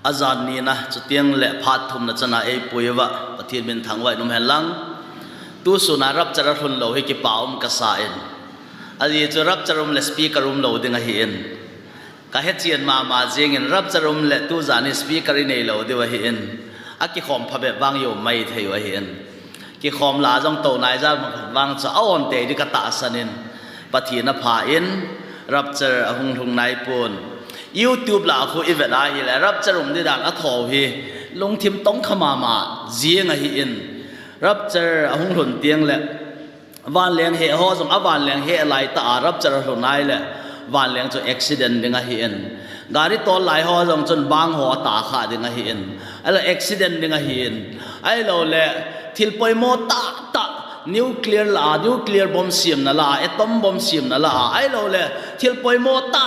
อาจารย์นี่นะจุดเตียงเละพัดทุ่มนะจะน่าเอปุยวะปฏิบัติทางไว้นุ่มเฮลังตู้สุนารับจะรับทุนเราให้กิปาวมกษาเอ็นอันนี้จะรับจะรุมเลสปีกรุมเราดึงให้เอ็นก็เฮจียนมาเจงเอ็นรับจะรุมเลตู้จานิสปีกรินเอเราดีว่าเอ็นอากิขอมพับแบบวางอยู่ไม่เทว่าเอ็นกิขอมลาจงโตนายจะวางจะเอาอันเตดิกตาสันินปฏิณภาเอ็นรับจะหงทุงนายปูนYouTube ล่ะคุยเวลาอีแล้วรับจะรุมได้ด่านอัฐอฮีลงทิมต้องขมาเจียงให้อินรับจะหงหลุนเตียงแหละวันเลี้ยงเหตุสมวันเลี้ยงเหตุอะไรตารับจะหลุนนายแหละวันเลี้ยงจนอุบิเหตุดึงให้อินการีตัวหลายหัวจนบางหัวตาขาดดึงให้อินไอ้เราอุบิเหตุดึงให้อินไอ้เราแหละทิลปอยโมตานิวเคลียร์บอมเสียมนั่นละอะตอมบอมเสียมนั่นละไอ้เราแหละทิลปอยโมตา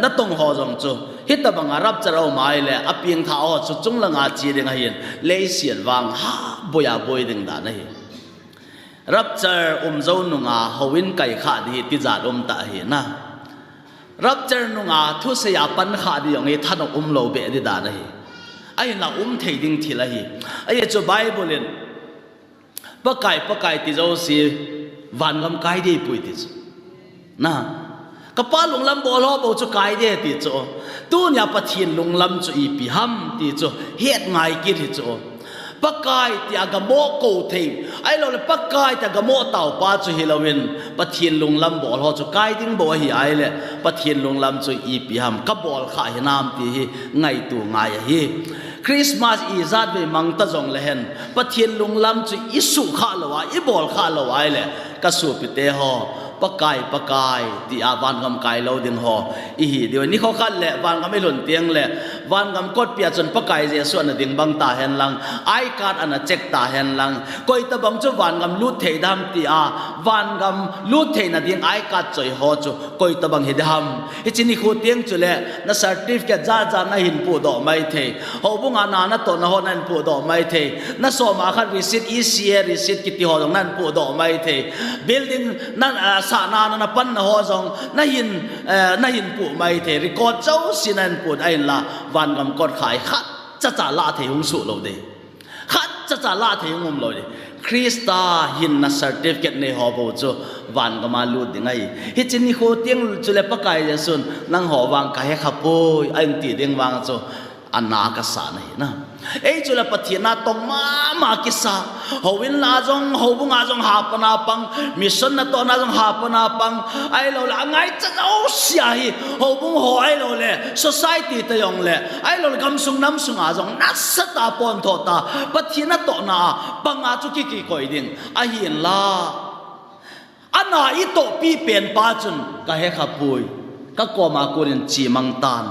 นั่นตรงหัวจงจูฮิตบังอารับจะเราไม่เลยอภิงท้าหัวจุจงละงาจีดึงให้อินเลยเสียนวางฮ่าบอยบอยดึงด่านให้รับจะเจ้าหนุ่งอาวินไก่ขาดที่ติดจาดตาเห็นนะรับจะหนุ่งอาทุเสียปันขาดอย่างนี้ท่านโลเบะดิดานะฮีไอ้น่ะเทดิ้งทีละฮีไอ้เจ้าไบเบิลปะไก่ติดเจ้าสีวันกำไก่ดีปุยติดนะกป้าลงลำบัวล้อบอกเจ้าไก่ดีติดเจ้าตู้เนี่ยปะเทียนลงลำจุอีปีห้ำติดเจ้าเฮ็ดไงกินติดเจ้าปะกายที่อากาโมโกเทงไอ้เราเลยปะกายที่อากาโมเต่าป้าจุฮิลาวินปะเทียนลงลำบ่อเราจุกายดิ้งบ่อฮีไอเลยปะเทียนลงลำจุอีปีฮัมกับบอลขายน้ำตีฮีไงตัวไงฮีคริสต์มาสอีจัดไปมังตะจงเลยเห็นปะเทียนลงลำจุอิสุข้าละวะอีบอลข้าละวะเลยก็สูบไปเตะฮอปะกายที่อาวันกำไก่เราดึงหออีหีเดี๋ยวนี้เขาขั้นแหละวันก็ไม่หล่นเตียงแหละวันกำกดเปียจนปะไก่เสียส่วนดึงบังตาเห็นลังไอการอันเจ็กตาเห็นลังก็อีตะบังจะวันกำลุดเทดามตีอาวันกำลุดเทน่ะดึงไอการจ่อยหอจูก็อีตะบังเฮดามฮิจินี่คูเตียงจุเล่น่ะเซอร์ติฟิเคตจ้าน่ะหินปูดอกไม่เทเขาบุงอานาน่ะตัวน่ะหอนั่นปูดอกไม่เทน่ะสมาคันริสิตอีเซียริสิตกิติหอตรงนั้นปูดอกไม่เทบิลดิ้งนั่นสานานะปันนะฮอจงน่าหินปูไม่เทริกอดเจ้าสินันปูไอ้ละวันกำกอดขายขัดจะลาเทหงสุเราเดขัดจะลาเทหงเราเดคริสตาหินนะเซอร์ติฟิเคตในหอบูจูวันก็มาลูดยังไงฮิจินี่โคเตียงจุเลปกายจะสุนนั่งหอวางกายขับโอยไอ้ตีเดียงวางจูอันนากษาในนะไอ้จุลปฏินาตรงมากิสาเขาวินลาจงเขาบุงอาจงหาปนาปังมิชนนะตัวนาจงหาปนาปังไอ้เราละไงจะเอาเสียฮีเขาบุงหอไอ้เราเลย society ตะยองเลยไอ้เรากำสุงน้ำสุงอาจงนัสตาปอนโทตาปฏินาตัวนาปังอาจุกิกิคอยดิ่งไอ้เห็นละอันน่าอิโตปีเปลี่ยนป้าจุนก็ให้ขับปุยก็กลัวมากุลินจีมังตาน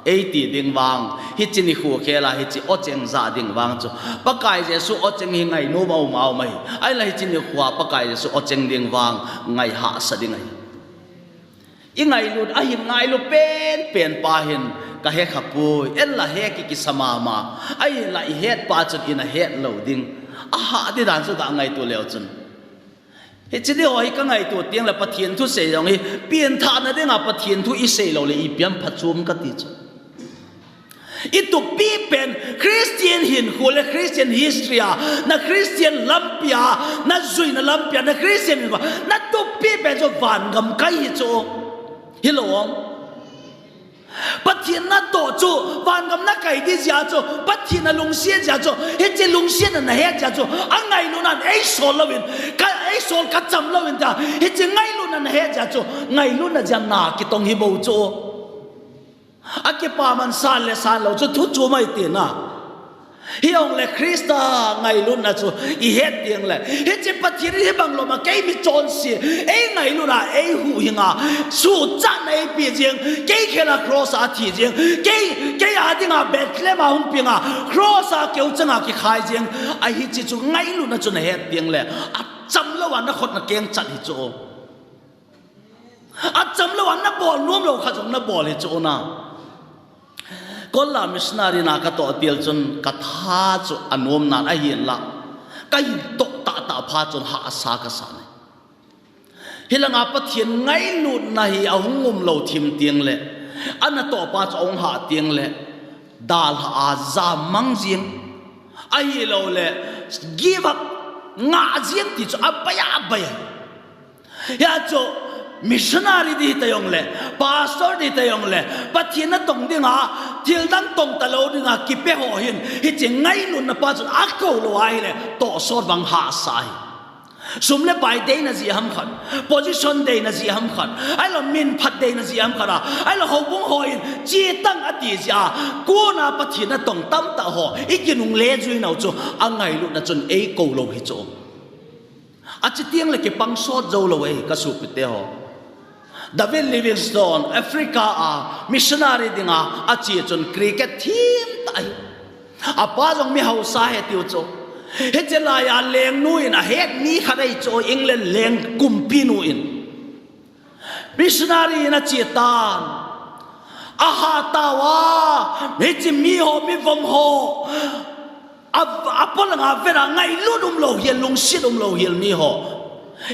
ไอ้ตีดิ่งวางฮิจินิคูเคลาฮิจิอเจงซาดิ่งวางจูปะกายเจสุอเจงหิงไงนูมาไม่ไอ้ละฮิจินิคูปะกายเจสุอเจงดิ่งวางไงหาสดิ่งไงยังไงลุดไอ้หินไงลุเป็นปาหินก็เฮขับปุยเอ็นละเฮกิสมาไอ้ละเฮดปาจุนอินเฮดเหลาดิ่งอาหาที่ด่านสุดไงตัวเลวจุนเฮ้ยจะได้ว่าก็ไงตัวเตียงละปะเทียนทุเสียอย่างนี้เปลี่ยนฐานนะได้งาปะเทียนทุอิเสเราเลยอีเปียมพัดซูมกันติดอีตุปีเป็นคริสเตียนหินหัวและคริสเตียนฮิสตรีนะคริสเตียนลัมเปียนะจุยนะลัมเปียนะคริสเตียนว่านะตุปีเป็นจะวันกำไก่โจฮิโลงปะเทียนนะโตโจวันกำนักไก่ดีจ้าโจปะเทียนนะลุงเสียจ้าโจเฮ้ยเจลุงเสียนะเฮ็ดจ้าโจอันไงลูนั่นไอ้โซลวินกันไอ้โซลกัดจำลวินจ้าเฮ้ยเจไงลูนั่นเฮ็ดจ้าโจไงลูนั่นจะนากิตงฮิโบโจอาเก็บปามันซาเลซาเราจะทุจไม่ตีน่ะเฮียองเลคริสตาไงลุนนะจูอีเฮ็ดเตียงเลยเฮ็ดเจ็บปะทีนี้บังลมมาเกยมีโจรเสียไอ้ไงลุนอ่ะไอ้หูหิงอ่ะสู้จันไอ้ปีเจียงเกยแค่ละครอสอาทีเจียงเกยอาดิงอ่ะเบ็ดเคลมาหุ่นเปียงอ่ะครอสอาเกี่ยวจังอ่ะกี่ขายเจียงไอ้ฮิจิจูไงลุนนะจูในเฮ็ดเตียงเลยอ่ะจำแล้ววันนักคนนักเกงจัดฮิจูอ่ะจำแล้ววันนักบอลรวมเราขัดจงนักบอลฮิจูนะก็ลามิชนารีนักตัวเตียลจนกระทาจุอันวมนานไอเห็นละก็ยินตกตาพาจนหาสากษาเนี่ยเฮลังอาปะเทียนไงลุดนะฮีเอาหงุมเหล่าทิมเตียงเลยอันนั้นต่อปาจะองหาเตียงเลย dal ha za mang jing ai lo le give up nga jing ti cho abaya ya cho missionary di tayong le pastor di tayong le pathin na tong ding ha thil dang tong talo ding ha kipe ho hin hi che ngai nun na pa chu akko lo ai le to sor bang ha sai sumle bai day na ji ham khan position day na ji ham khan ai lo min phat day na ji ham khara ai lo ho bung ho in chi tang ati ja ko na pathin na tong tam ta ho ikinung le jui nau chu angai lu na chun ei ko lo hi chu achi tiang le ke pang so zo lo ei ka su pite ho David Livingstone Africa missionary dinga achi chun cricket team tai apa jong mi hausa he tiu chu he chela ya leng nu in a het ni khadai cho England leng kumpi nu in missionary na chi tan aha tawa me chi mi ho mi vom ho apol nga vera ngai ludum lo hiel lung sidum lo hiel mi ho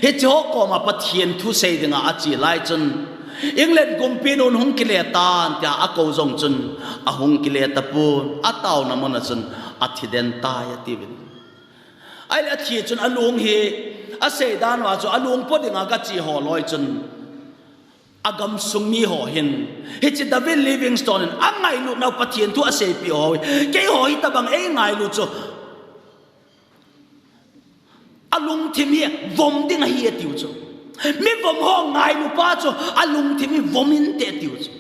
he cho ko ma pathian thu sei dinga achi lai chun England kumpi nun hung kile tan tia ako zong chun a hung kile tapun ataw na mon chun athiden ta ya tibin ai la thi chun alung hi a sei dan wa chu alung po dinga ka chi ho loi chun agam sung mi ho hin he chi David Livingstone angai lu na pathian thu a sei pi ho ke ho hi tabang ei ngai lu chu alung thimi vom ding hi tiu chu mi vom ho ngai lu pa chu alung thimi vomin te tiu chu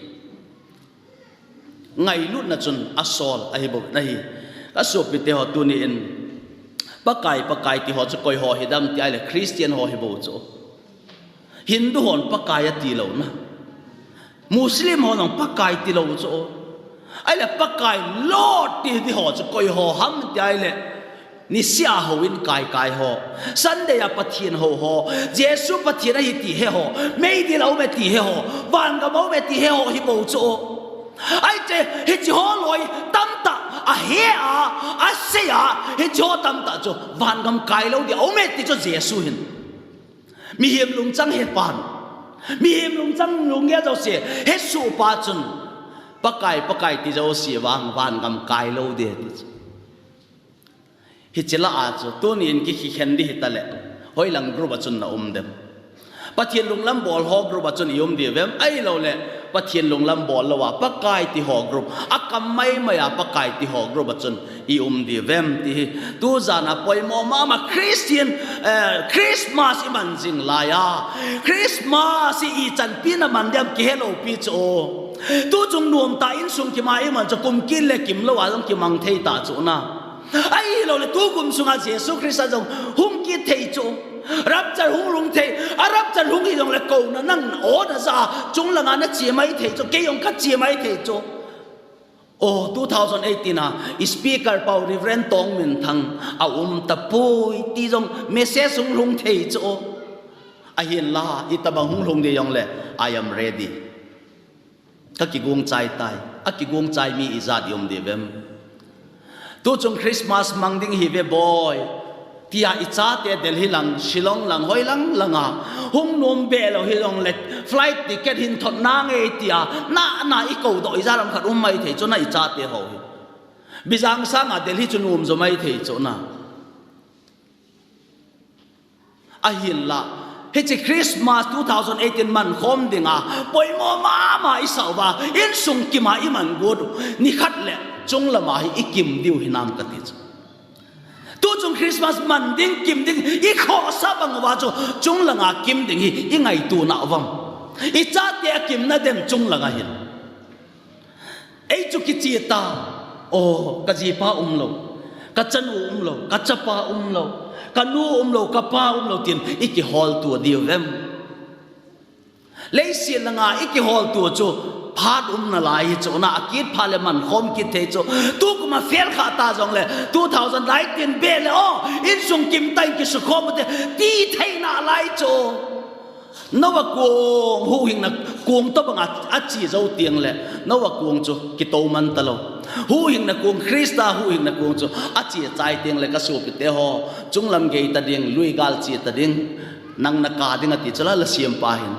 ngai lu na chun asol ai bo nahi aso pi te ho tu ni in pakai ti ho chu koi ho hidam ti ai le Christian ho hi bo chu Hindu hon pakai ti lo na Muslim ho nong pakai ti lo chu ai le pakai Lord ti ho chu koi ho ham ti ai le ni sia ho in kai ho Sunday a pathian ho Jesu pathian hi ti he ho mei di lo me ti he ho van ga mo me ti he ho hi bo chu ai che hi chi ho loi tam ta a he a se a hi cho tam ta chu van gam kai lo di o me ti cho Jesu hin mi hiam lung chang he pan mi hiam lung chang lung ya zo se he su pa chun pakai ti zo si wang van gam kai lo de ti hi chela a chu to ni in ki khen di hitale hoi lang group a chun na dem pathian lung lam bol ho group a chun yom di vem ai lo le pathian lung lam bol lo wa pakai ti ho group akam mai maya pakai ti ho group a chun i di vem ti tu zana poi mo mama Christian Christmas i man jing la ya Christmas i chan pin a man dem ki hello pi chu tu chung nuam ta in sung ki ma i man chu kum kin le kim lo wa long ki mang thei ta chu na ai lo le tu kum sunga Jesu Christ a jong hung ki thei chu rap char hung lung thei a rap char hung hi jong le ko na nang o na za chung la nga na chi mai thei chu ke yong ka chi mai thei chu oh 2018 na speaker pau Reverend Tong Min Thang a ta poi ti jong message sung lung thei chu a hin la i ta bang hung lung de yong le I am ready ka ki gung chai tai a ki gung chai mi izat yom de vem tu chung Christmas mang ding hi ve boy tia icha te Delhi lang Shillong lang hoi lang langa hung nom be lo hi long le flight ticket hin thot na nge tia na I ko do iza ram khat mai thei chu na icha te ho bizang sang a Delhi chu num zo mai thei chu na a hin la he chi Christmas 2018 man khom dinga poi mo ma I sau ba in sung ki ma I man go ni khat le chung lama hi ikim diu hinam ka ti tu chung Christmas man ding kim ding I kho sa bang wa chu chung langa kim ding hi I ngai tu na wam I cha te kim na dem chung langa hin ei chu ki chi ta o ka ji pa lo ka chan lo ka cha pa lo ka nu lo ka pa lo tin I ki hol tu diu vem leisi langa I ki hol tu chu phat na lai chu na akit parliament khom ki the chu tu kuma fel kha ta jong le 2019 be le o in sung kim tai ki su khom de ti thei na lai chu no wa kuong hu hing na kuong to bang a chi zo tiang le no wa kuong chu ki to man ta lo hu hing na kuong Krista hu hing na kuong chu a chi chai tiang le ka su pi te ho chung lam ge ta ding lui gal chi ta ding nang na ka ding a ti chala la siam pa hin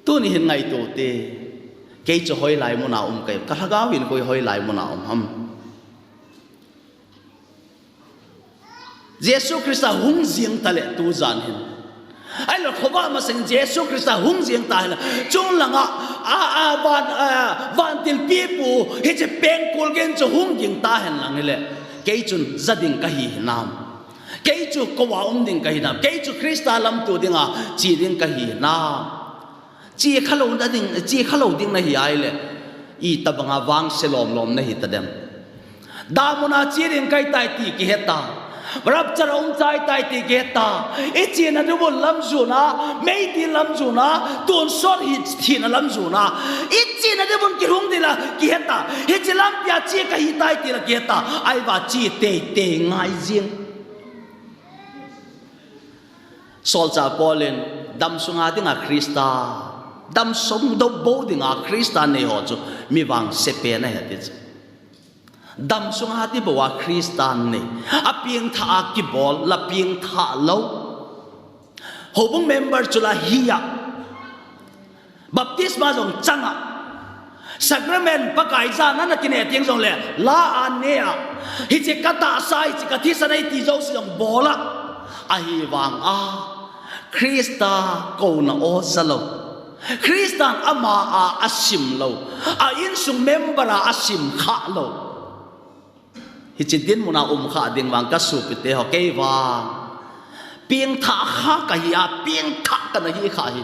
tu ni hin ngai to te cái cho hoi lại mu na cái cả thằng gáo hình hoi lại mu na ham Jesus Christ hung riêng ta lệ tu giàn hin ai là khó mà sinh Jesus Christ hung riêng ta là chung là ngã van til people hết chỉ bèn cột gen cho hung riêng ta hin là nghe cái chun gia đình cái hi nam cái chu có vào đình cái hi nam cái chu Christ làm tu đình chỉ đình cái hi nam chỉ khá lâu đã đình chỉ khá lâu đình này hi ai lệ y ta bằng vang se lom này hi ta dem da mona chỉ đình cái tai ti ki heta rab char chai tai ti geta e china du bol lam zuna mei di lam zuna ton sot hi thina lam zuna e china du bol ki hung dila ki heta he chilam pya chi ka hi tai ti la geta ai ba chi te ngai jing sol cha polen dam sunga dinga krista dam som do bo dinga krista ne ho chu mi wang sepe na he ti dam sung hati bawa Kristan ni apiang tha kibol la piang tha lo hobung member chula hiya baptisma jong changa sacrament pakai za na kine tiang jong le la anea hi che kata sai chi ka thi sanai ti jo siang bola a hi wang a Krista ko na o salo Kristan ama a asim lo a in sung member a asim kha lo hi chi din muna kha ding wang ka su pite ho ke wa piang tha kha ka hi a piang tha ka na hi kha hi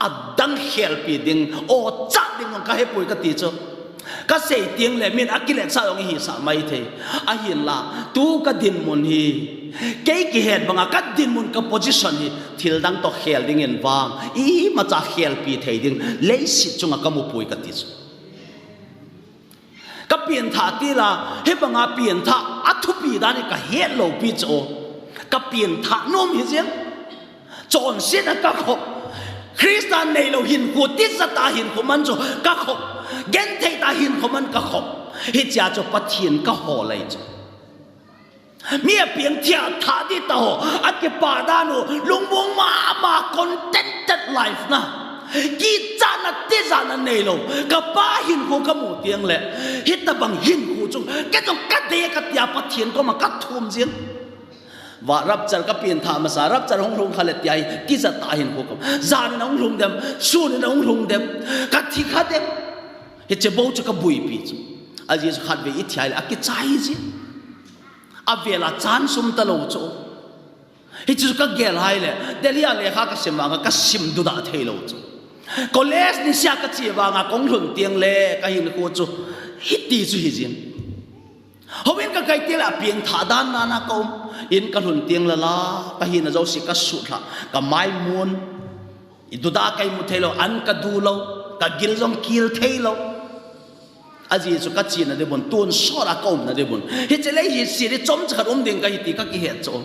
a dang hel pi ding o cha ding ka he pui ka ti cho ka sei tiang le min akilek sa ong hi sa mai the a hin la tu ka din mun hi ke ki het banga ka din mun ka position hi thil dang to hel ding en wang i ma cha hel pi thei ding le si chunga ka mu pui ka ti cho ka pian tha ti la he banga pian tha athu pi da ni ka het lo pi cho ka pian tha nom hi jen chon sin ka kho Kristan nei lo hin ku ti sa ta hin ko man cho ka kho gen thei ta hin ko man ka kho hi cha cho pathian ka ho lai cho mi pian thia tha ti ta ho at ke pa da no lung bong ma contented life na ki chana te jana nei lo ka pa hin ko ka mu tiang le hit ta bang hin ko chung ke chung ka de ka tia pathian ko ma ka thum jin wa rap char ka pian tha ma sa rap char hong rong khalet yai ki za ta hin ko ka zan na hong rong dem su na hong rong dem ka thi kha dem he che bo chu ka bui pi chu a ji khat ve i thiai a ki chai ji a vela chan sum ta lo chu he chu ka gel hai le delia le kha ka sim ka sim du da thei lo chu college ni sia ka chi wa nga kong lun tiang le ka hin ko chu hi ti chu hi jin howin ka kai ti la piang tha dan na ko in ka lun tiang la ka hin zo si ka su tha ka mai mun i du da kai mu thelo an ka du lo ka gil jong kil thei lo aji chu ka chi na de bon tun so ra ko na de bon hi che le hi si ri chom cha rom ding ka hi ti ka ki he cho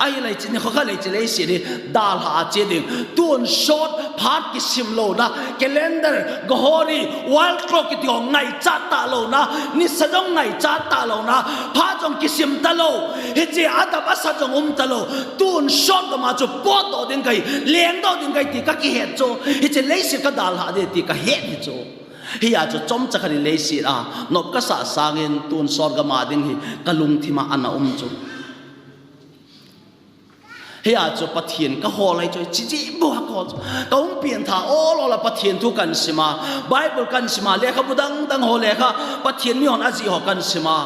ai lai chin kho kha lai che le si ri dal ha che ding tun shot phat ki sim lo na calendar gohori world clock ki ti ngai cha ta lo na ni sa jong ngai cha ta lo na pha jong ki sim ta lo he che adap asa jong ta lo tun shot ka ma chu po do ding kai leng do ding kai ti ka ki he cho he che le si ka dal ha de ti ka he ni cho hi ya chu chom cha khari le si a nop ka sa sangin tun sor ga ma ding hi kalung thima ana chu hi ya chu pathian ka ho lai choi chi chi bo ha ko ka pian tha all la pathian tu kan sima bible kan sima le kha budang dang ho le kha pathian mi hon aji ho kan sima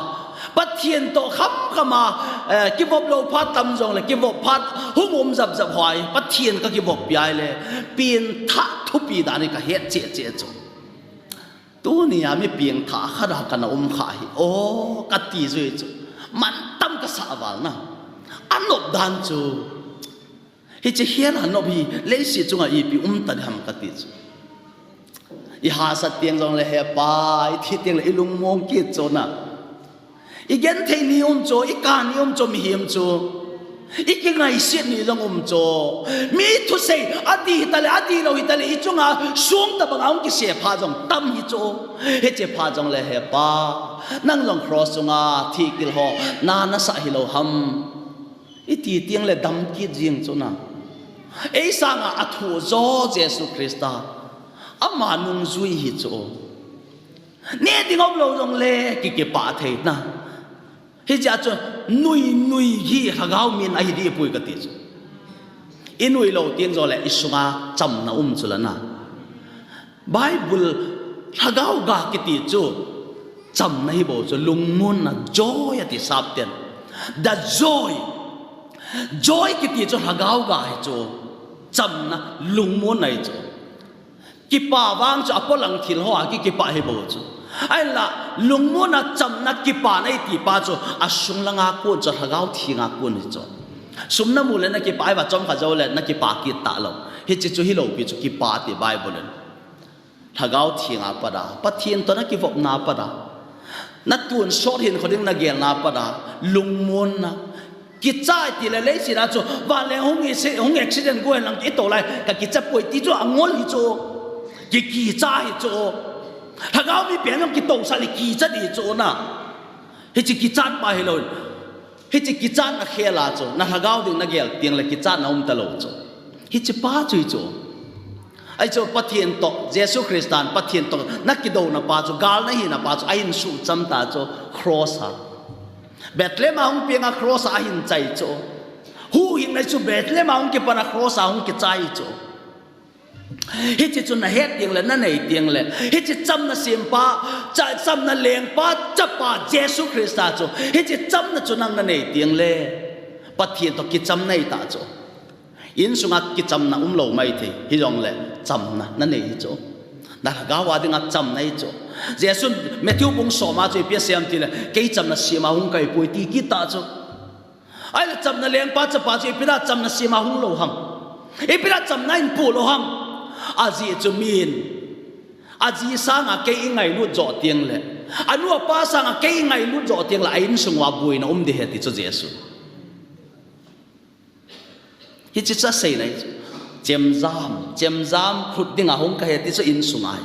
pathian to kham khama ki bob lo phat tam jong le ki bob phat humum zap zap hoi pathian ka ki bob piai le pian tha thu pi da ni ka het che che chu tu ni ya mi piang tha kha ra kana kha hi o ka ti zui chu man tam ka sa wal na an nop dan chu hi che hian an nop hi le si chunga I pi ta ham ka ti chu I ha sa tiang jong le he pa I thi tiang le ilung mong ki chu na I gen thei ni chu I ka ni chu mi him chu I ki ngai sit ni jong chu mi thu sei adi lo hi tale I chunga sung ta bang ang ki se pha jong tam hi chu he che pha jong le he pa nang jong cross chunga thi kil ho na sa hi lo ham I ti tiang le dam ki jing chu na ei sa nga athu zo Jesus Christa ama nung zui hi chu nè tiếng ông lâu rong lệ cái bà thầy na hết giờ cho nuôi hi hagao min ai đi bùi cái tiếng in nuôi lâu tiếng rồi lại isunga chăm na cho là na Bible hagao ga cái tiếng cho chăm na hi bộ cho lung mun na joy at isap tiền the joy cái tiếng cho hagao ga hi cho chăm na lung mun này cho cái bà vang cho apol ang thil hoa cái bà hi bộ cho ai là lung mun na chăm na cái bà này thì bà cho asung lang ako cho hagao thi ako ni cho sum na mule na ki pai ba chom kha zo le na ki pa ki ta lo hi chi chu hi lo pi chu ki pa ti bible le thagao thinga pa da pathian to na ki vop na pa da na tun short hin khoding na gel na pa da lungmon na ki chai ti le si na chu wa le hong accident go lang ki to lai ka ki cha poi ti chu angol hi chu ki chai chu thagao mi pian ki to sa li ki cha di chu na hi chi ki chat pa hi lo hi chi kichan na khela cho na hagao ding na gel tiang la kichan na talo cho hi chi pa chui cho ai cho pathian to Jesus Christan pathian to na kido na pa cho gal na hi na pa cho ain su cham ta cho cross ha Bethlehem hong pianga cross a hin chai cho hu hin na chu Bethlehem hong ki pa na cross a hong ki chai cho hi chi chu na het tiang le na nei tiang le hi chi cham na sim pa cha cham na leng pa cha pa Jesus Christa cho hi chi cham na chu nang na nei tiang le pathian to ki cham nei ta cho in sunga ki cham na lo mai the hi rong le cham na nei cho na ga wa ding a cham nei cho Jesus Matthew bung so ma cho pi siam ti le ke cham na sim a hung kai poi ti ki ta cho ai la cham na leng pa cha pa cho pi da cham na sim a hung lo ham e pi da cham na in pu lo ham azi chu min azi sanga ke ingai lu jo tiang le anu pa sanga ke ingai lu jo tiang la ain sungwa bui na de he ti chu Jesu hi chi cha sei nai chem zam khut dinga hong ka he ti chu in sungai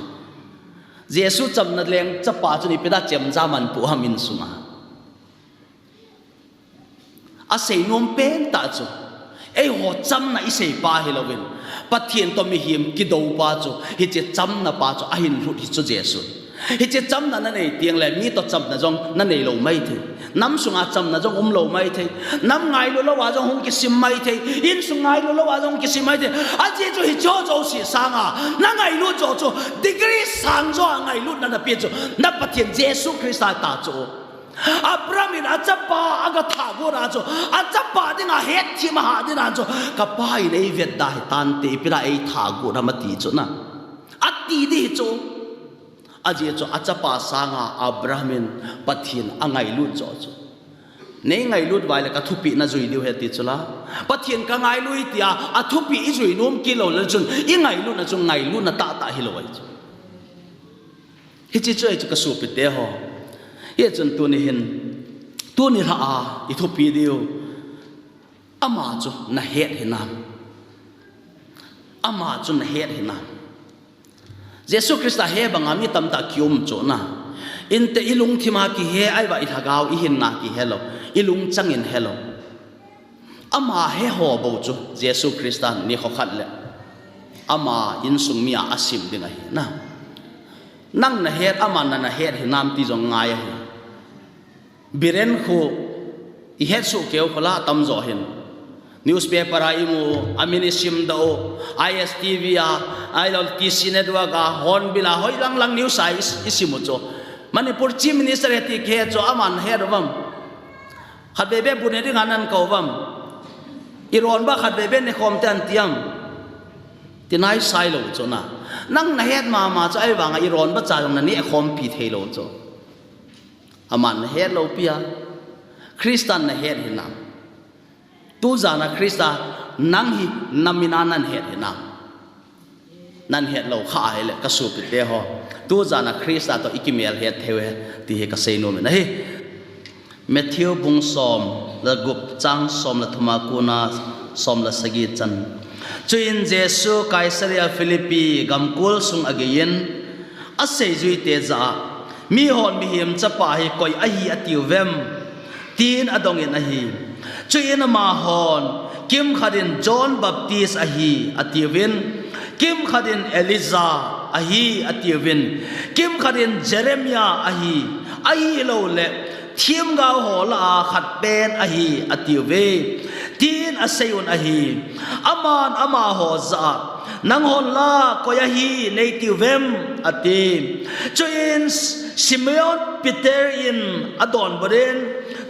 Jesu cham na leng cha pa chu ni peda chem zam an pu ham in sunga a sei nom pen ta chu ei ho cham na i sei pa hi lovin pathian to mi him ki do pa chu hi che cham na pa chu a hin ru hi chu Jesu hi che cham na nei tiang le mi to cham na jong na nei lo mai the nam sunga cham na jong lo mai the nam ngai lo wa jong hong ki sim mai the in sungai lo wa jong ki sim mai the a je chu hi jo si sanga na ngai lu jo chu degree sang jo ngai lu na pe chu na pathian Jesu Christa ta chu Abraham in achapa aga thago ra cho achapa dinga het thi ma ha din cho ka pai nei vet dai tan te pira ei thago ra mati cho na ati di cho aje cho achapa sanga Abraham pathin angai lu cho nei ngai lut vai la ka thupi na zui diu he ti chola pathin ka ngai lui tia a thupi i zui nom ki lo le chun i ngai lu na chu ngai lu na ta hi lo ai hi chi choi chu ka su pi te ho ye chun tu ni hin tu ni ra a I thu pi dio ama chu na het hinam ama chu na het hinam Jesus Christa he banga mi tam ta kium cho na in te ilung thima ki he ai wa I thagau I hin na ki hello ilung changin hello ama he ho bo chu Jesus Christa ni kho khat le ama in sung mia asim dinga hi na nang na het ama na het hinam ti jong ngai hi biren khu I het su keu khola tam zo hin newspaper a imu aminisim do ISTV a idol TC network a hornbill a hoi lang news a isimu cho Manipur chief minister heti khe cho aman he rom khat be bune ring anan ko wam iron ba khat be ne khom tan tiam tinai sai lo cho na nang na het ma cho ai wanga iron ba cha jong na ni khom pi thei lo cho aman het lo pia Christian na het hinam tu zana Christa nang hi namina nan het hinam nan het lo kha hele ka su pi te ho tu zana Christa to ikimel het thewe ti he ka sei no me na hi Matthew bung som la gup chang som la thuma kuna som la sagi chan chuin Jesu Kaisaria Philippi gamkul sung again asei zui te za mi hon mi him chapa hi koi a hi atiu vem tin adong in a hi chuin ma hon kim khadin John Baptist a hi ativin kim khadin Eliza ahi atiwin kim kharin Jeremiah ahi lo le thiam ga hola khat pen ahi atiwe tin asayun ahi aman ama ho za nang hola koyahi nativem ati choin Simeon Peter in adon boden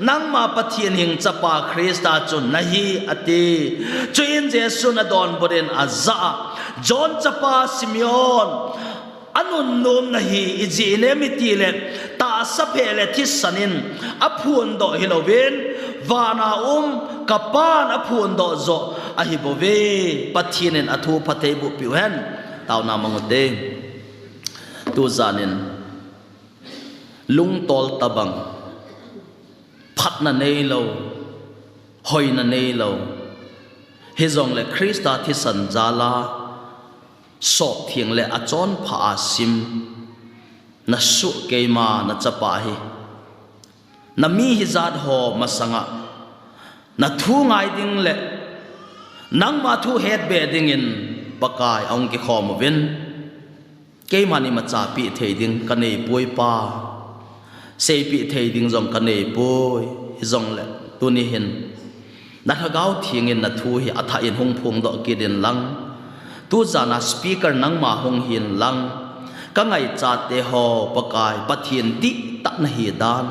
nang ma pathian hing chapa Krista chun nahi ati choin Jesu na don boden azza John chapa Simeon anun nom nahi iji nemiti le ta sapele thisanin aphun do hilowen vana kapan aphun do zo ahibove pathinen athu patheibu piuhen tauna mangude tu zanin lung tol tabang phatna nei lo hoina nei lo hezong le Krista thisan jala sop thiang le achon pha asim na su keima na chapa hi na mi hizat ho masanga na thu ngai ding le nang ma thu het be ding in pakai ong ki khom vin keima ni ma cha pi thei ding kanei poi pa sei pi thei ding jong kanei poi jong le tu ni hin na thagau thiang in na thu hi atha in hung phung do ki din lang tu zana speaker nang ma hong hin lang ka ngai cha te ho pakai pathian ti ta na hi dan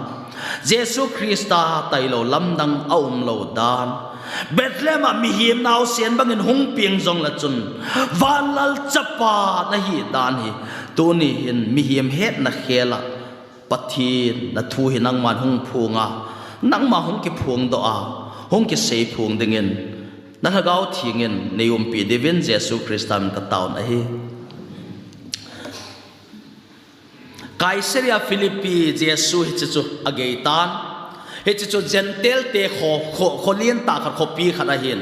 Jesu Krista tailo lamdang aum lo dan Bethlehem mi him nau sian bangin hung piang jong la chun van lal chapa na hi dan hi tu ni hin mi him het na khela pathin na thu hi nang man hung phunga nang ma hung ki phung do a hung ki sei phung dingin na thagau thingin neum pi devin Jesu Krista ka taun a hi Caesarea Philippi Jesu hichu ageitan hichu gentle te kholien ta kha khopi khana hin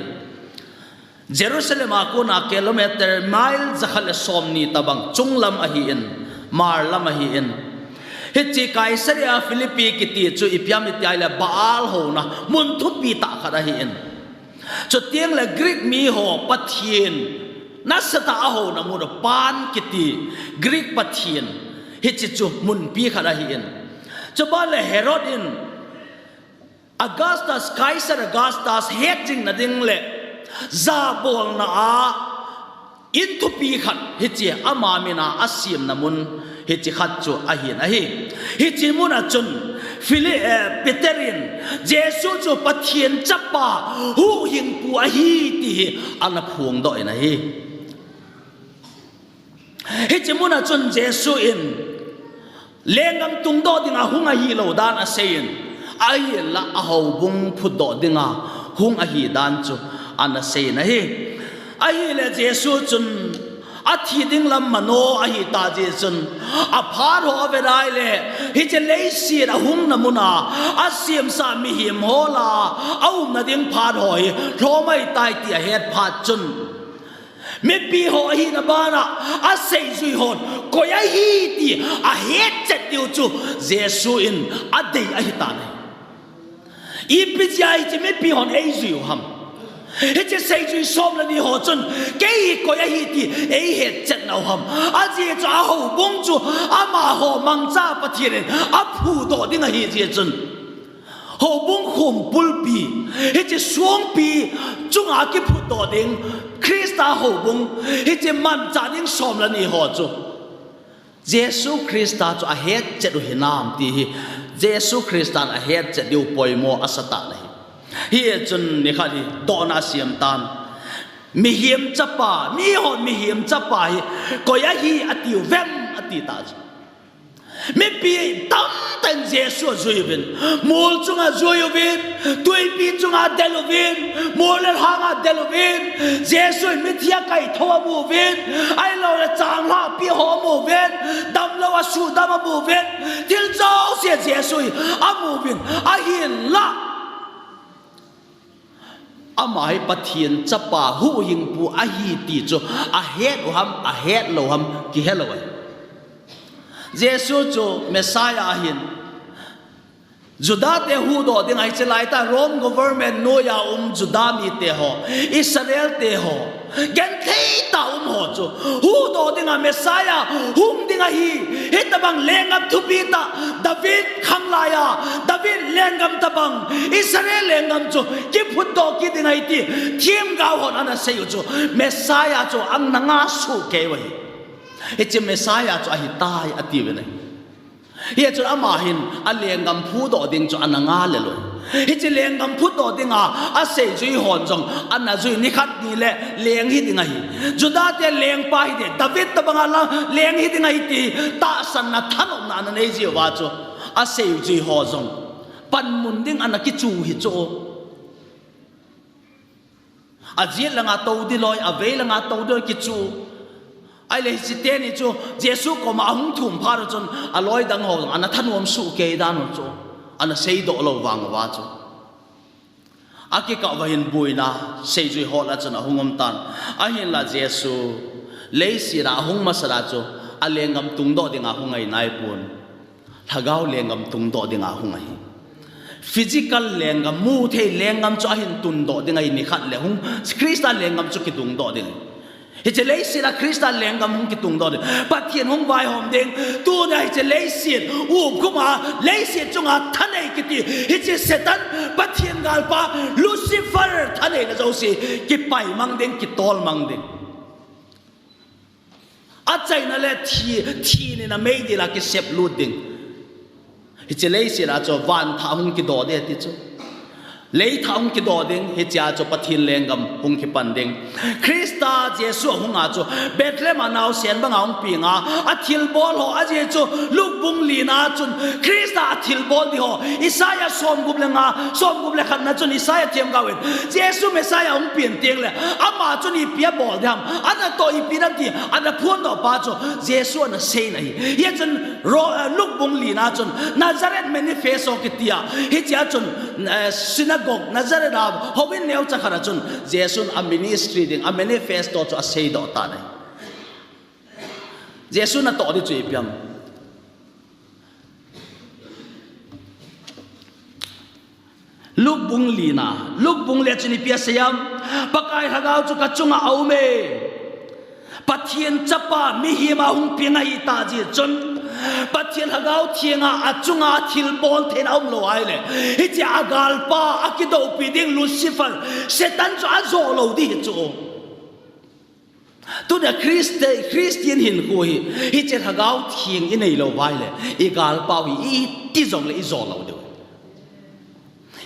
Jerusalem akuna kilometer mile zakhal somni tabang chunglam ahi in marlam ahi in hichi Caesarea Philippi kiti chu ipyam itiala baal ho na mun thu pi ta khana hi in chu tiang la Greek mi ho pathian nasata ho na mu pan kiti Greek pathian hichi chu mun pi khara hi in chu ba le Herod in Augustus Caesar Augustus heting na ding le za bol na a in thu pi khat hichi ama mina asim na mun hichi khat chu ahin ahi hichi mun a chun Peterin Jesu chu pathian chapa hu hing pu ahi ti ana phung do ina hi hichi mun a chun Jesu in lengam tung do dinga hunga hi lo dan a sein ai la a ho bung phu do dinga hung a hi dan chu an a sein a hi ai le Jesu chun a thi ding lam mano a hi ta je chun a phar ho verai le hi che lei si a hung na muna a siam sa mi him hola au na ding phar hoi ro mai tai ti a het phat chun me pi ho hi na bana a sei zui hon ko ya hi ti a het chet tiu chu Jesu in a dei a hi ta nei i pi jai chi me pi hon ei zui ham he che sei zui som la ni ho chun ke ko ya hi ti ei het chet nau ham a ji chu a ho bong chu a ma ho mang cha pathian a phu do ding a hi ji chun ho bung khum pulpi he che suang pi chung a ki phu do ding Krista ho bung he che man cha ding som la ni ho chu Jesu Krista chu a het che du hinam ti hi Jesu Kristan a het che diu poimo asata nei hi chun ni khali dona siam tan mi him chapa mi hon mi him chapa hi ko ya hi atiu vem ati ta me pi tam tan Jesu zuivin mol chunga zuivin tui pi chunga delovin mol hanga delovin Jesu mi thia kai thowa mu vin ai lo la chang la pi ho mu vin dam lo wa su dam mu vin til zau se Jesu a mu vin a hin la amai pathian chapa hu hing pu a hi ti chu a het ham a het lo ham ki hello Jesu chu Messiah hin Judah te hu do ding ai chelai ta Rome government no ya Judah mi te ho Israel te ho gen thei ta ho chu hu do ding a Messiah hum ding a hi hetabang lengam thu pi ta David khang la ya David lengam tabang Israel lengam chu ki phut do ki ding ai ti thiem ga hon ana sei chu Messiah chu ang nanga su ke wai he che Messiah chu a hi tai ati ve nei hi chu amahin a lengam phu do ding chu ananga le lo hi che lengam phu do ding a sei chui hon jong anna chui ni khat ni le leng hi ding ai Judah te leng pa hi de David tabanga la leng hi ding ai ti ta san na thanom na nei ji wa chu a sei chui ho jong pan mun ding ana ki chu hi chu a ji langa to di loi a ve langa to do ki chu ai le si te ni chu Jesu ko ma hung thum phar chon aloi dang ho ana thanom su ke dan chu ana sei do lo wang wa chu aki ka wa hin buina sei jui ho la chon hungom tan a hin la Jesu le si ra hung masara chu alengam tung do dinga hungai nai pun thagau lengam tung do dinga hungai physical lengam mu the lengam chu a hin tun do dinga ni khat le hung Christian lengam chu ki tung do ding he che lei si la Christian lengam hung ki tung do de pathian hung vai hom ding tu na he che lei si u kuma lei si chunga thanei ki ti he che Satan pathian gal pa Lucifer thanei na zo si ki pai mang ding ki tol mang ding a chai na le thi ni na mei di la ki sep lu ding he che lei si la cho van tha hung ki do de ti chu lấy thằng cái đồ đinh hết cha cho bắt thiên lên gầm hung cái pan đinh Christa Giêsu hung à cho Bethlehem mà nào xem bằng ông ping à thiel bol ho à Giêsu lúc bung lina chun Christa thiel bol đi ho Isaiah som gub le khát na chun Isaiah thiam gawin Giêsu Messiah ông pin tiếng le ama chun i pia bol dham ana to i pin am ti ana phun do pa cho Giêsu ana sei này hiện chun lúc bung lina chun Nazareth manifesto cái tia hết cha chun Synagogue Nazareth hobin neo chakhara chun Jesu a ministry ding a manifesto cho a sei do ta nei Jesu na to di chui piam luk bung le chuni pia sayam pakai hagau chu ka chunga aume pathian chapa mi hi ma hung pinga hi ta ji chun pathian hagau thianga achunga thil bol then om lo ai le hi cha agal pa akido piding Lucifer Satan cho azo lo di chu tu da Christian hin ko hi cha hagau thiang in nei lo vai le igal pa wi i ti zong le i zo lo de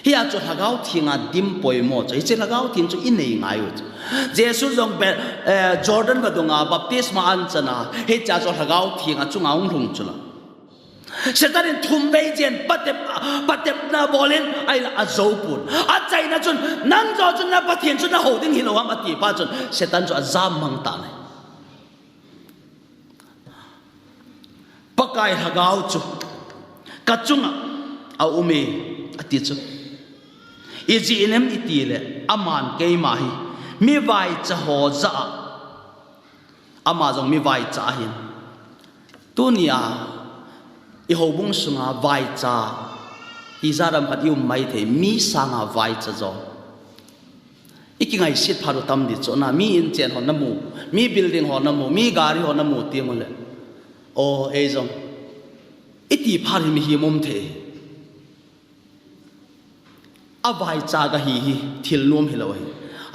hi a cho hagau thianga dim poi mo cha hi cha hagau thin chu in nei ngai u Jesu zong Jordan ba dunga baptisma an chana he cha cho hagau thianga chunga ung rung chula Satan thum dei jen patep na bolen ai la azopun a chai na chun nang zo chun na pathian chun na holding hi lo ham ati pa chun Satan cho azam mang ta ne pakai hagau chu kachunga a umi ati chu iji inem itile aman kei mahi mi vai cha ho za ama jong mi vai cha hin tunia i ho bung sunga vai cha i zaram khat yu mai the mi sanga vai cha zo ikingai sit pharu tam di chona mi in chen hon namu mi building hon namu mi gari hon namu ti mole o e jong iti phari mi hi mom the a vai cha ga hi thil nom hi lo hi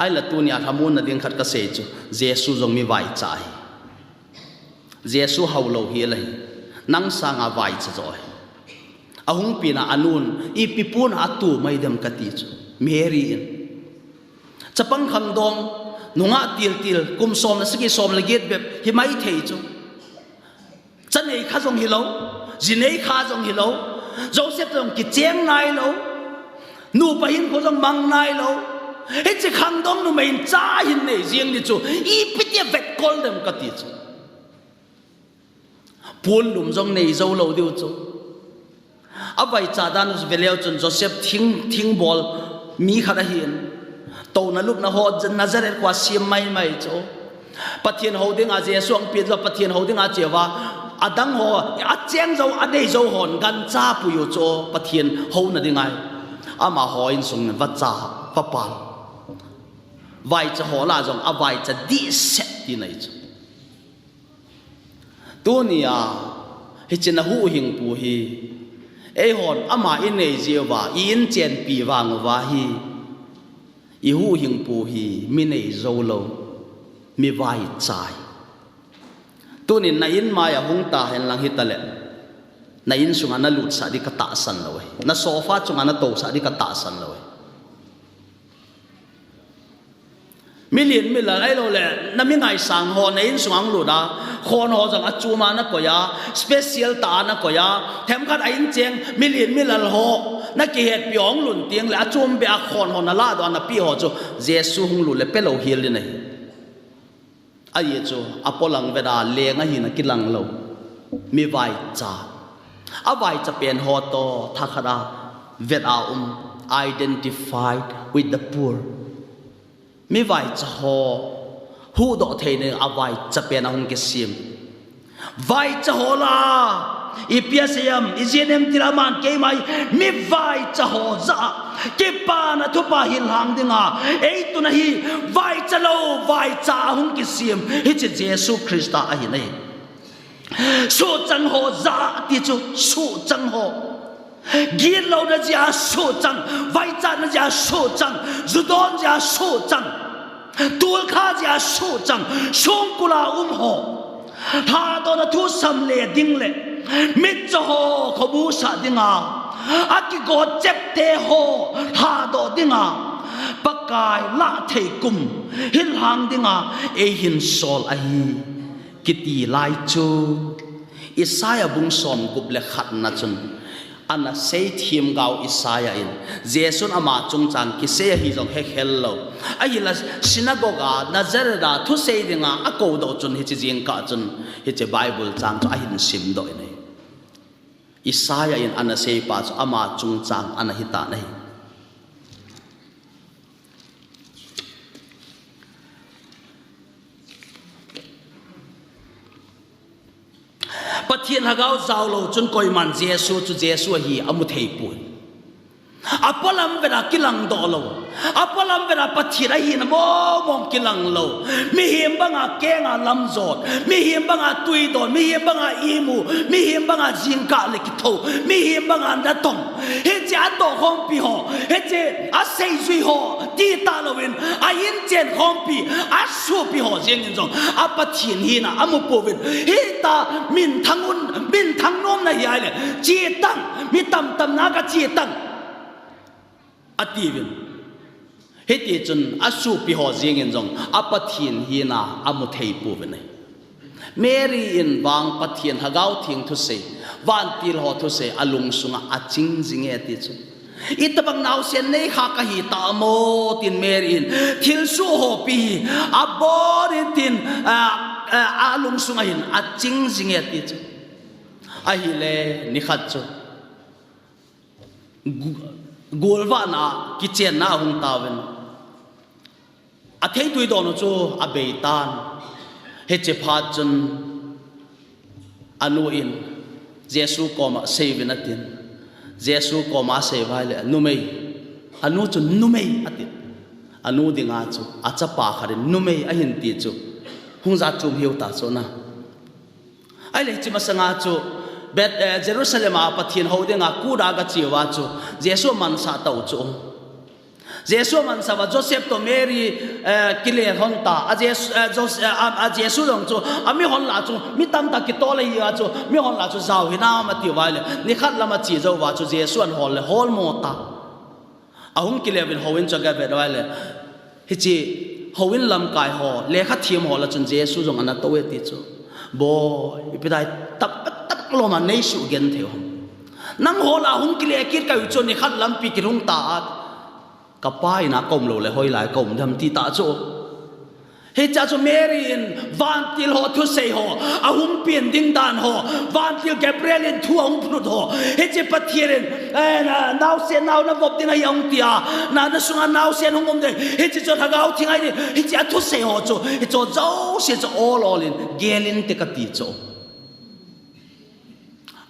ai la tu nia thamun na ding khat ka se chu Jesu jong mi vai cha hi Jesu hau lo hi lai nang sanga vai cha zo ahung pina anun i pipun atu mai dem ka ti chu Mary in chapang kham dong nunga til kum som na sigi som la get be hi mai thei chu chanei kha jong hi lo jinei kha jong hi lo Joseph jong ki cheng nai lo nu pa hin ko jong mang nai lo he che khang dong nu main cha hin nei jiang ni chu i pitia vet kol dem ka ti chu pun lum jong nei zo lo diu chu abai cha dan us veleu chun Joseph thing bol mi khara hin to na lup na ho Nazareth kwa sim mai chu pathian holding a Jesu ang pin lo pathian holding a chewa adang ho acheng zo adei zo hon gan cha puyo cho pathian ho na dingai ama hoin sung va cha papal vai cha ho la jong avai cha di set ti nei chu tu nia hi chena hu hing pu hi e hon ama in nei jewa in chen pi wang wa hi i hu hing pu hi mi nei zo lo mi vai chai tu ni na in ma ya hung ta hen lang hitale na in sunga na lut sa di ka ta san lo na sofa chunga na to sa di ka ta san lo million mila ai lo le na mi ngai sang ho na in sungang lu da khon ho jang achuma na ko ya special ta na ko ya them khat ai in cheng million mila ho na ki het piong lun tiang le achum be a khon ho na la do na pi ho chu jesu hung lu le pe lo hil ni nei ai chu apolang ve da le nga hi na kilang lo mi vai cha a vai cha pen ho to thakara vet a identified with the poor mi vai cha ho hu do the ne a vai cha pen a hung ke sim vai cha ho la i piasiam i jenem tiraman ke mai mi vai cha ho za ke pa na thu pa hil hang dinga ei tu na hi vai cha lo vai cha hung ke sim hi che jesu christa a hi nei su chang ho za ti chu su chang ho gin lo na ja su chang vai cha na ja su chang zudon ja su chang tul kha ja su chang song kula ho tha do na thu sam le ding le mit cho ho khobu sa dinga aki go chep te ho tha do dinga pakai la thei kum hin hang dinga e hin sol a hi kiti lai chu Isaiah bung som gup le khat na chun ana sei thim gao Isaiah in jesun ama chung chang ki se hi jong he hello a hi la synagogue nazareth thu sei dinga a ko do chun hi chi jing ka chun hi che bible chang chu a hin sim do nei Isaiah in ana sei pa chu ama chung chang ana hi ta nei pathian hagau zau lo chun koi man jesu chu jesu hi amu thei pun apalam vera kilang do lo apalam vera pathira hi na mo mom kilang lo mi him banga kenga lam zot mi him banga tui don mi him banga imu mi him banga jingka le ki tho mi him banga na tong he ja to khom pi ho he je a sei zui ho ti ta lo win a yin chen khom pi a su pi ho jeng in jong a pathin hi na amu po win he ta min thang nom na hi ai le chi tang mi tam tam na ka chi tang ativin heti chun asu pi ho jing in jong apathin hi na amu thei pu ne Mary in wang pathian hagau thing thu se van til ho thu se alung sunga aching jing e ti chu itabang naw sen nei kha ka hi ta mo tin Mary in thil su ho pi aborin tin alung sunga hin aching jing e ti chu a hi le ni khat chu golwa na kitchen na hung tawen a thei tui don chu a beitan he che phat chun anu in jesu koma sevinatin jesu koma sevale numei anu chu numei atit anu dinga chu acha pa khare numei a hin ti chu hungza chum hiu ta chu na ai le chi masanga chu bet Jerusalem a pathian ho denga kura ga chiwa chu jesu man sa tau chu jesu man sa wa Joseph to Mary kile hon ta a jesu dong chu ami hon la chu mi tam ta ki to le ya chu mi hon la chu zau hina ma ti wa le ni khat lama chi zo wa chu jesu an hol le hol mo ta a hung kile bin hoin cha ga be wa le hi chi hoin lam kai ho le kha thim ho la chun jesu jong ana to we ti chu boy ipidai tak lo ma nei su gen theo nang ho la hung kile kit ka chu ni khat lam pi ki hung ta ka pai na kom lo le hoi lai kom dham ti ta chu he cha chu Mary in van til ho thu sei ho a hung pien ding dan ho van til Gabriel in thu hung phrut ho he che pathiren naw se naw na vop ding ai ong tia na sunga naw se hung om de he che chu thagau thingai ni he cha thu sei ho chu he chu zo se chu all in gelin te ka ti chu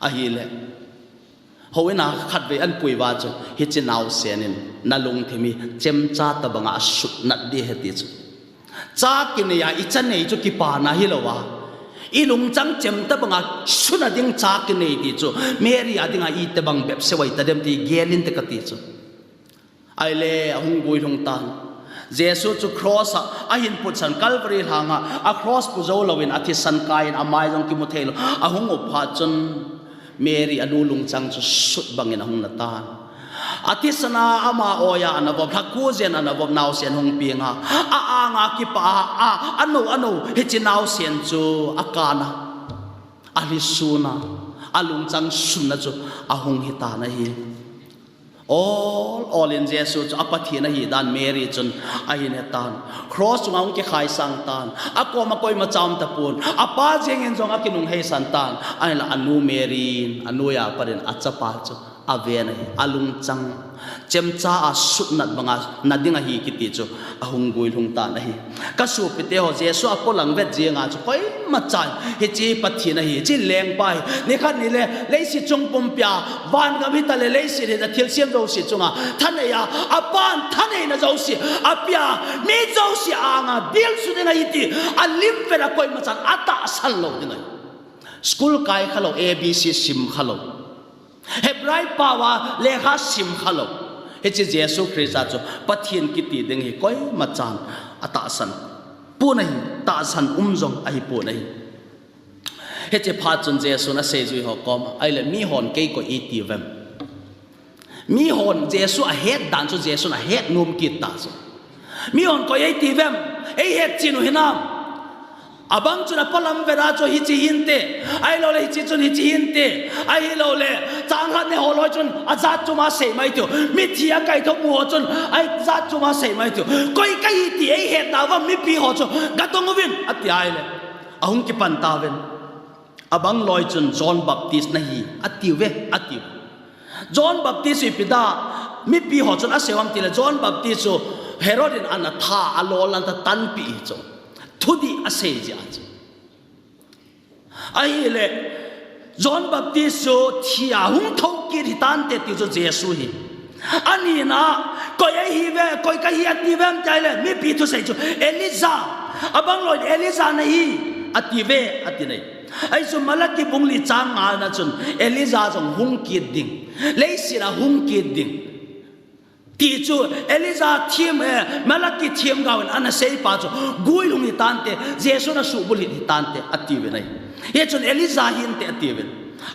hi le hoi na khat ve an pui wa chu hi chi naw senin na lung thimi chem cha ta banga su nat di he ti chu cha ki ne ya I chan nei chu ki pa na hi lo wa I lung chang chem ta banga su na ding cha ki nei ti chu Mary adinga I te bang bep se wai ta dem ti gelin te ka ti chu ai le hung gui hung tan Jesus chu cross a hin put san Calvary hanga a cross pu zo lowin athi san kain amai jong ki mu thelo a hung op pha chun Mary anu lung chang chu sut bangin hung na tan athi sana ama oya anavob thaku zen anavob naw sen hung pinga a anga ki pa a anu he chi naw sen chu akana ali suna alung chang sunna chu a hung hi ta na hi all in Jesus apathi na hi dan Mary chun a hin tan cross ngong ki khai sang tan ako ma koi ma cham ta pun apa jeng en jong akinung he san tan ai la anu Mary anu ya parin achapa chu ave na alung chang chem cha a sutnat banga nadinga hi kiti chu a hung gui lung ta na hi ka su pite ho Jesus apolang vet jenga chu koi ma chan he chi pathi na hi chi leng pai ni khan ni le leisi chung pum pya van ga mi ta le leisi le da thil siam zo si chunga than ya apan than na zo si apya mi zo si anga dil su de na iti a lim pe na koi ma chan ata sal lo de na school kai khalo abc sim khalo Hebrai pawa lekha sim khalo he chi Jesus Christ chu pathian kiti ding hi koi ma chan ata san pu nei ta san jong ai pu nei he che pha chun Jesus na se ju ho kom ai le mi hon ke ko I ti vem mi hon Jesus a het dan chu Jesus na het num ki ta chu mi hon ko ai ti vem ei het chinu hinam abang chuna palam vera cho hi chi hinte ai lo le hi chi chun hi chi hinte ai lo le chang han ne ho lo chun azat chu ma se mai tu mi thia kai tho mu ho chun ai zat chu ma se mai tu koi kai ti ei he ta wa mi pi ho chu ga tong win ati ai le ahung ki pan ta ven abang loi chun John Baptist na hi atiu John Baptist ipida mi pi ho chun a sewam ti le John Baptist chu Herodin an tha alolan ta tan pi chu thudi ase ja ai le John Baptist so thia hung thau ki ritan te ti so Jesus hi ani na koi ai hi ve koi ka hi ati vem tai le mi pi tu sei chu Eliza abang loi Eliza na hi ati ve ati nei ai so malaki bungli chang nga na chun Eliza jong hung ki ding leisira hung ki ding ti chu Eliza thiem malaki thiem gawen ana sei pa chu gui lung ni tante Jesus na su buli ni tante ati ve nei ye chun Eliza hin te ati ve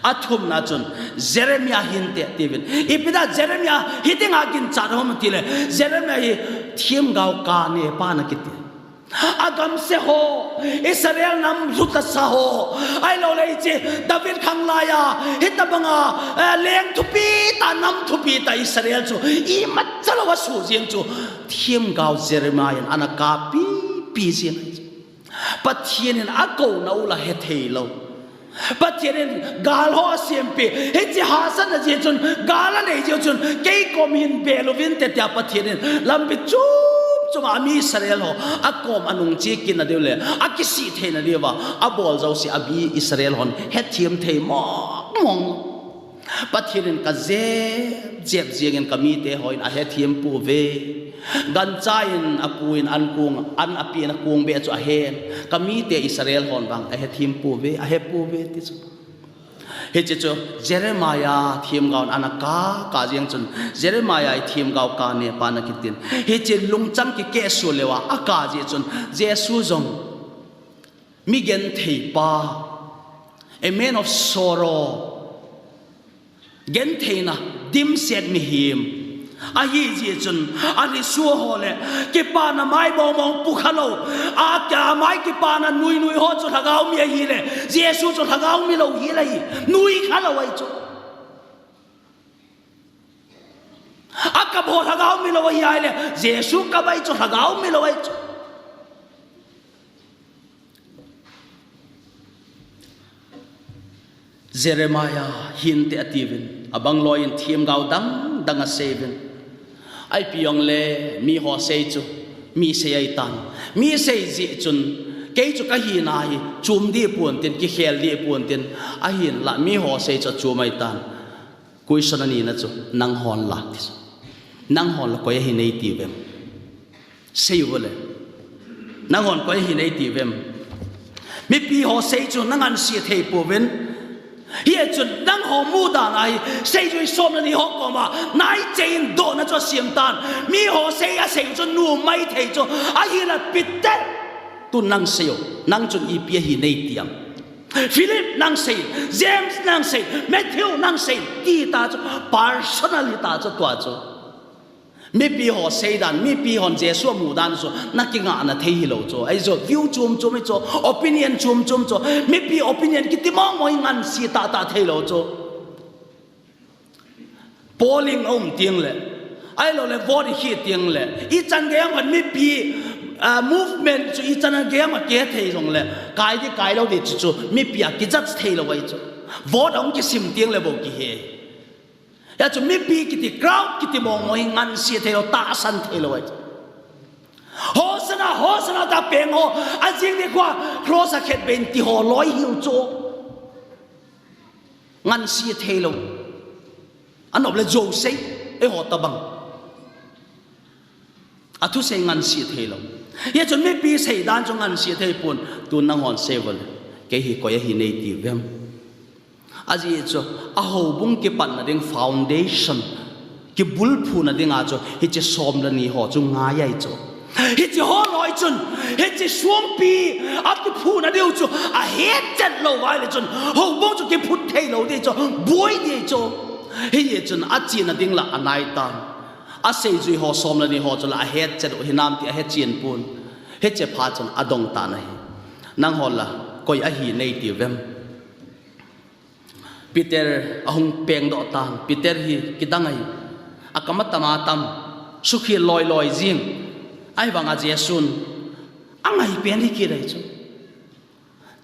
athum na chun Jeremiah hin te ati ve ipida Jeremiah hiting agin charhom tile Jeremiah hi thiem gaw ka ne pa na kiti agam se ho Israel nam zuta sa ho ai lo lei chi David khang la ya hitabanga leng thupi ta nam thupi ta Israel chu I mat chalo wa su jing chu thiem gaw Jeremiah anaka pi jing pathian ako na ula he thelo pathian gal ho sempe he chi hasan na je chun gala nei je chun ke komin belovin te ta pathian lambi chu chuma mi Israel ho akom anung chi kin na deule akisi the na dewa abol zo si abi Israel hon he thiem the mo mong pathian ka jeb jeng kami te hoin a he thiem pu ve gan chain apuin an kung an api na kung be chu a hen kami te Israel hon bang a he thiem pu ve a he pu ve ti chu he chu Jeremiah thiem gaun anaka ka jeng chun Jeremiah thiem gaw ka ne pa na kitin he che lungchang ki ke su lewa aka je chun Jesu jong mi gen thei pa a man of sorrow gen thei na dim set mi him a hi je chun ani su ho le ki pa na mai bo mong pu khalo a kya mai ki pa na nui ho chu thagaw mi hi le Jesu chu thagaw mi lo hi le nui khalo ai chu a ka bo thagaw mi lo hi ai le Jesu ka bai chu thagaw mi lo ai chu Jeremiah hin te ativin abang loin thiem gaw dang a seven ai piong le mi ho sei chu mi sei ai tan mi sei ji chun cái chỗ cái hi na hi chum đi buồn tiền cái khel đi buồn tiền a hin là mi ho se cho chu mai tan cuối sân này na cho nang hòn là nang hòn là coi hi nei ti vem sei vole nang hòn coi hi nei ti vem mi pi ho se cho nang an si thei po ven hiện cho nang ho mu da nai sei cho som na ni ho ko ma nai chen do na cho sim tan mi ho se a sei cho nu mai thei cho a hi là bit te tu nang seo nang chun i pi hi nei tiang Philip nang sei James nang sei Matthew nang sei ti ta cho personally ta cho tua cho mi pi ho sei dan mi pi hon Jesu mu dan so na ki nga na thei hi lo cho ai zo view chum chum cho opinion chum chum cho mi pi opinion ki ti mong moi ngan si ta ta thei lo cho polling tiếng le ai lo le vote hi tiếng le i chan ge ang mi pi movement chu i chan ge ma ke thei rong le kai lo de chu mi pi a ki jat thei lo wai cho vote ong ki sim tiếng le bo ki he ya chu mi pi ki ti crowd ki ti mong moi ngan si thei lo ta san thei lo wai Hosana ta peng ho a jing ni kwa cross a khet ben ti ho loi hiu cho ngan si thei lo an ob le jo sei e ho ta bang a thu sei ngan si thei lo ye chun mi pi sei dan cho ngan si thei pun tu nang hon sevel ke hi ko ye hi nei ti vem aji cho a ho bung ke pan na ding foundation ki bul phu na ding a cho hi che som la ni ho chu nga yai cho hi che ho loi chun hi che suam pi a ki phu na deu cho a he chat lo wai le chun ho bung cho ke phut thei lo de cho boi de cho hi ye chun a chi na ding la anai tan a sei zui ho som la ni ho cho la a he chat hi nam ti a he chin pun he che pha chun a dong ta nai nang hol la koi a hi nei ti vem Peter ahung peng do tan Peter hi kidangai akamat tamatam sukhi loi jing ai wanga Jesun angai pen hi ki dai chu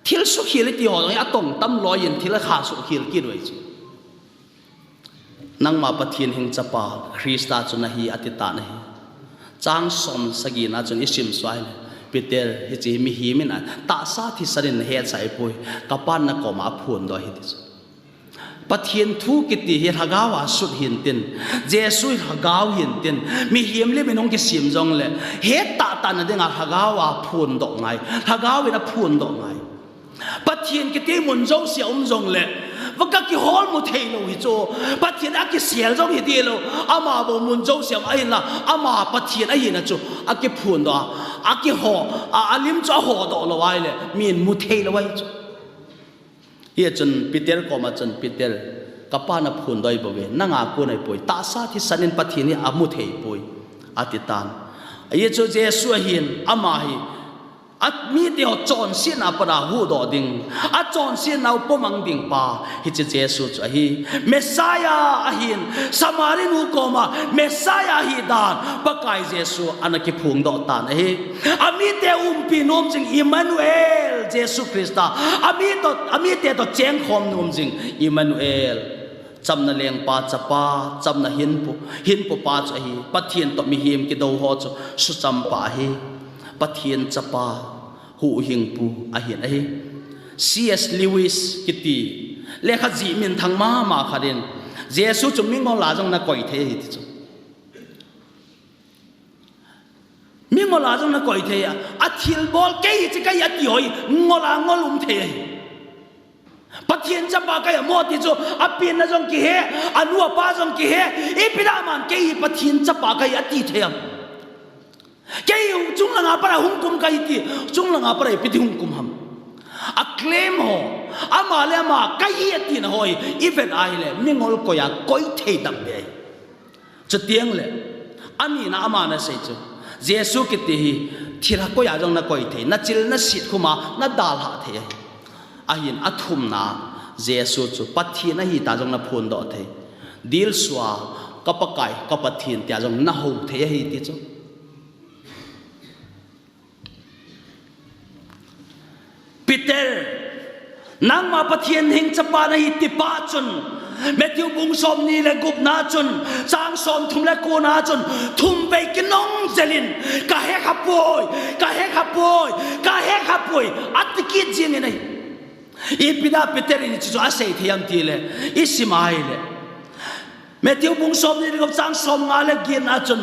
thil sukhi le ti ho a tong tam loi yin thil kha sukhi ki roi chu nang ma pathian hing chapa Krista chu na hi atita na hi chang som sagi na chun isim swai Peter hi chi mi hi min ta sa thi sarin he chai poi kapan na ko ma phun do hi ti pathian thu kiti hi hagawa sut hin tin Jesu hagaw hin tin mi hiam le benong ki sim jong le he ta na denga hagawa phun do ngai hagawi na phun do ngai pathian kiti mun jo siom jong le vaka ki hol mu thei lo hi cho pathian a ki sial jong hi ti lo ama bo mun jo siam ai la ama pathian ai na cho a ki phun do a ki ho a lim cho ho do lo wai le min mu thei lo wai cho ye chun Peter ko ma chun Peter kapana phun doi bo ve nanga ko nai poi ta sa thi sanin pathian ni amu thei poi atitan ye chu Jesu hin ama hi at mi te ho chon sin apara hu do ding a chon sin nau pomang ding pa hi che Jesu chu hi Messiah ahin Samarin hu ko ma Messiah hi dan pakai Jesu anaki phung do tan hi ami te pi nom jing Emmanuel Jesu Krista ami te to cheng khom nom jing Emmanuel chamna leng pa chapa chamna hin pu pa cha hi pathian to mi him ki do ho chu su cham pa hi pathian chapa hu hing pu a hian a hi C.S. Lewis kiti lekha ji min thang ma kharin Jesu chu mi ngol la jong na koi the hi chu mi ngol la jong na koi the ya a thil bol ke hi chi kai ya ti hoi ngola ngolum the pathian chapa kai mo ti chu a pin na jong ki he anu pa jong ki he e pida man ke hi pathian chapa kai a ti the cái chung là ngã para hung kum cái gì chung là ngã para piti hung kum ham a claim ho ama le ma cái gì ti na hoi even ai le mi ngol ko ya koi thei dam be chu tiang le ani na ama na sei chu Jesu kiti hi thira ko ya jong na koi thei na chil na sit khuma na dal ha the a hin a thum na Jesu chu pathi na hi ta jong na phun do the dil swa kapakai kapathin tia jong na ho the hi ti chu Peter nang ma pathian hing chapa na hi ti pa chun Matthew bung som ni le gup na chun chang som thum le ko na chun thum be kinong zelin ka he khapoi atki jing nei ipida peterin chu asei thiam ti le isimai le Matthew bung som ni gup chang som nga le gin a chun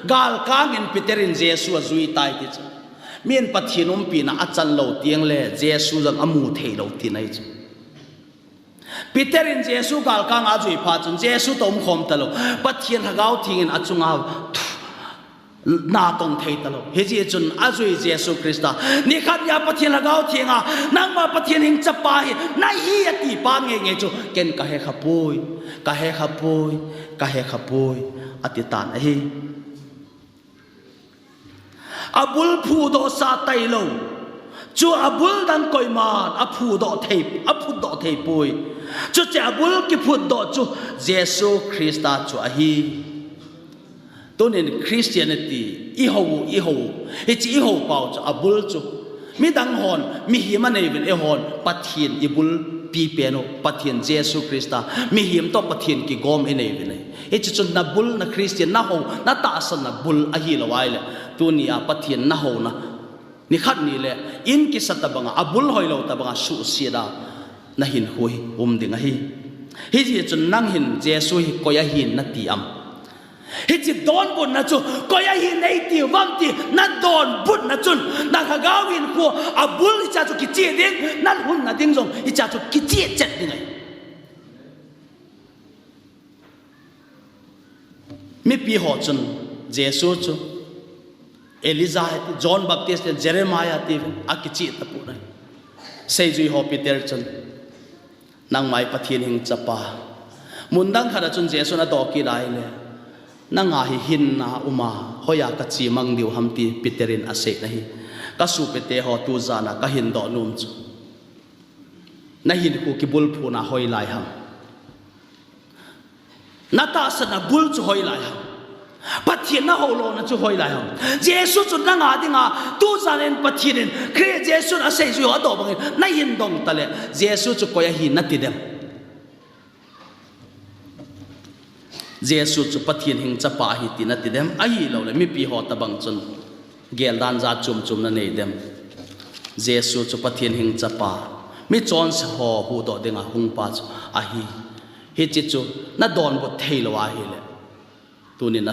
gal kang in peterin jesu azui tai ti chu mien pathinum pi na achan lo tiang le jesu jang amu thei lo ti nai chu Peter in Jesu gal kang azui pha chun Jesu tom khom talo pathian hagau thingin achunga na tong thei talo heji chun azui Jesu Krista ni khat ya pathian hagau thinga nangma pathian hing chapa hi na hi ati pa nge chu ken ka he khapoi ati tan hi abul phu do sa tai lo chu abul dan koi man aphu do thei pui chu che abul ki phut do chu Jesu Krista chu ahi tonin Christianity i ho ichi i ho pau chu abul chu mi dang hon mi hi ma nei ven e hon pathin ibul pi peno pathin Jesu Krista mi him to pathin ki gom e nei ven ichi chu na bul na Christian na ho na ta san na bul ahi lawai le tunia pathin na ho na ni khat ni le in ki satabanga abul hoilo tabanga su sida na hin hui ding hi ji chun nang hin Jesu hi koya hin na ti am hi ji don bun na chu koya hin nei ti wam ti na don bun na chun na hagawin ko abul cha chu ki chi ding na hun na ding jong i cha chu ki chi chet ding ai mi pi ho chun Jesu chu Elijah, John Baptist, Jeremiah, akichi tapu na. Say jui ho Peter chun, nang mai pathin hing chapa. Mundang khada chun Jesu na doki lai le, nang ahi hin na uma hoya kachi mang diu hamti Peterin ase nahi. Kasu pete ho tu zana kahin do num chu. Nahin ku kibul pu na hoi lai ham. Nata sa na bul chu hoi lai ham. Pathian na holo na chu hoi lai ham Jesu chu na nga dinga tu zanen pathian kre Jesu na sei ju ado bang na hin dong tale Jesu chu koya hin na tidem Jesu chu pathian hing chapa hi ti na tidem ai lo le mi pi ho ta bang chun gel dan za chum na nei dem Jesu chu pathian hing chapa mi chon se ho hu do dinga hung pa chu a hi chi chu na don bo thei lo wa hi le tu ni na